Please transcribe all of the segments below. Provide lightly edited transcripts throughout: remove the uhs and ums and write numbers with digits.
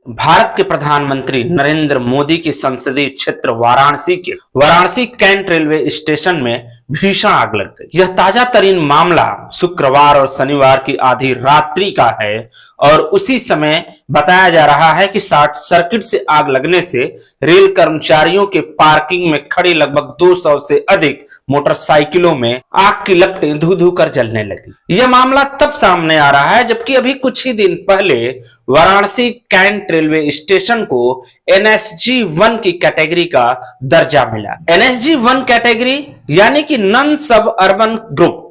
भारत के प्रधानमंत्री नरेंद्र मोदी के संसदीय क्षेत्र वाराणसी कैंट रेलवे स्टेशन में भीषण आग लग गई। यह ताजा तरीन मामला शुक्रवार और शनिवार की आधी रात्रि का है और उसी समय बताया जा रहा है कि शॉर्ट सर्किट से आग लगने से रेल कर्मचारियों के पार्किंग में खड़ी लगभग 200 से अधिक मोटरसाइकिलों में आग की लपटें धू धू कर जलने लगी। यह मामला तब सामने आ रहा है जबकि अभी कुछ ही दिन पहले वाराणसी कैंट रेलवे स्टेशन को NSG 1 की कैटेगरी का दर्जा मिला। NSG 1 कैटेगरी यानी कि नॉन सब अर्बन ग्रुप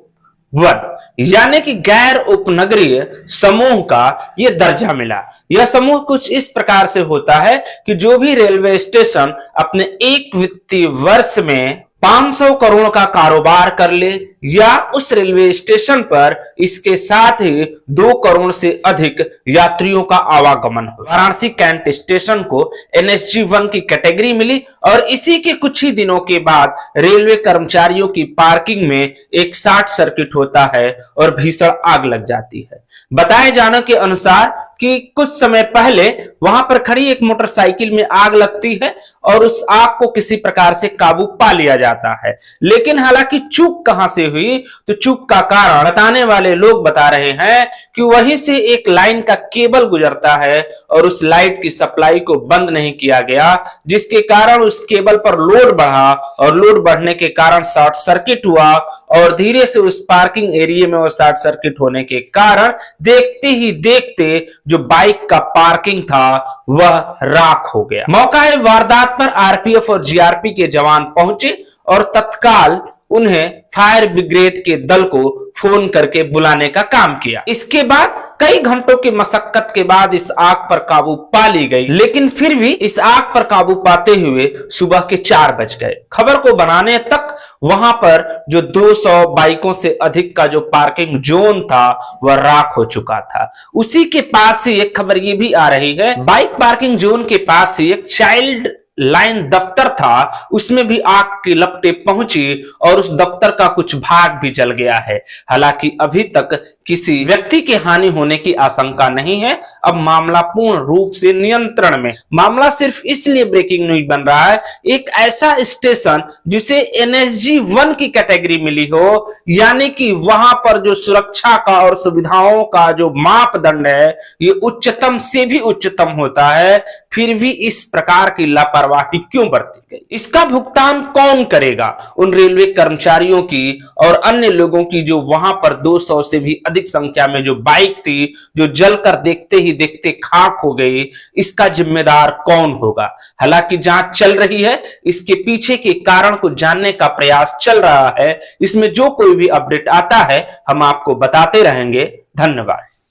1 यानी कि गैर उपनगरीय समूह का यह दर्जा मिला। यह समूह कुछ इस प्रकार से होता है कि जो भी रेलवे स्टेशन अपने एक वित्तीय वर्ष में 500 करोड़ का कारोबार कर ले या उस रेलवे स्टेशन पर इसके साथ ही 2 करोड़ से अधिक यात्रियों का आवागमन हो। वाराणसी कैंट स्टेशन को NSG 1 की कैटेगरी मिली और इसी के कुछ ही दिनों के बाद रेलवे कर्मचारियों की पार्किंग में एक शॉर्ट सर्किट होता है और भीषण आग लग जाती है। बताए जाने के अनुसार कि कुछ समय पहले वहां पर खड़ी एक मोटरसाइकिल में आग लगती है और उस आग को किसी प्रकार से काबू पा लिया जाता है। लेकिन हालांकि चूक कहां से हुई, तो चूक का कारण बताने वाले लोग बता रहे हैं कि वहीं से एक लाइन का केबल गुजरता है और उस लाइट की सप्लाई को बंद नहीं किया गया, जिसके कारण उस केबल पर लोड बढ़ा और लोड बढ़ने के कारण शॉर्ट सर्किट हुआ और धीरे से उस पार्किंग एरिया में वो शॉर्ट सर्किट होने के कारण देखते ही देखते जो बाइक का पार्किंग था वह राख हो गया। मौका वारदात पर आरपीएफ और जीआरपी के जवान पहुंचे और तत्काल उन्हें फायर ब्रिगेड के दल को फोन करके बुलाने का काम किया। इसके बाद कई घंटों की मशक्कत के बाद इस आग पर काबू पा ली गई, लेकिन फिर भी इस आग पर काबू पाते हुए सुबह के 4 बज गए। खबर को बनाने तक वहां पर जो 200 बाइकों से अधिक का जो पार्किंग जोन था वह राख हो चुका था। उसी के पास से एक खबर ये भी आ रही है, बाइक पार्किंग जोन के पास से एक चाइल्ड लाइन दफ्तर था, उसमें भी आग की लपटें पहुंची और उस दफ्तर का कुछ भाग भी जल गया है। हालांकि अभी तक किसी व्यक्ति की हानि होने की आशंका नहीं है। अब मामला पूर्ण रूप से नियंत्रण में। मामला सिर्फ इसलिए ब्रेकिंग न्यूज बन रहा है, एक ऐसा स्टेशन जिसे NSG 1 की कैटेगरी मिली हो, यानी कि वहां पर जो सुरक्षा का और सुविधाओं का जो मापदंड है ये उच्चतम से भी उच्चतम होता है, फिर भी इस प्रकार की लापरवाही क्यों बरती गई? इसका भुगतान कौन करेगा? उन रेलवे कर्मचारियों की और अन्य लोगों की जो वहां पर 200 से भी अधिक संख्या में जो बाइक थी जो जलकर देखते ही देखते खाक हो गई, इसका जिम्मेदार कौन होगा? हालांकि जांच चल रही है, इसके पीछे के कारण को जानने का प्रयास चल रहा है। इसमें जो कोई भी अपडेट आता है हम आपको बताते रहेंगे। धन्यवाद।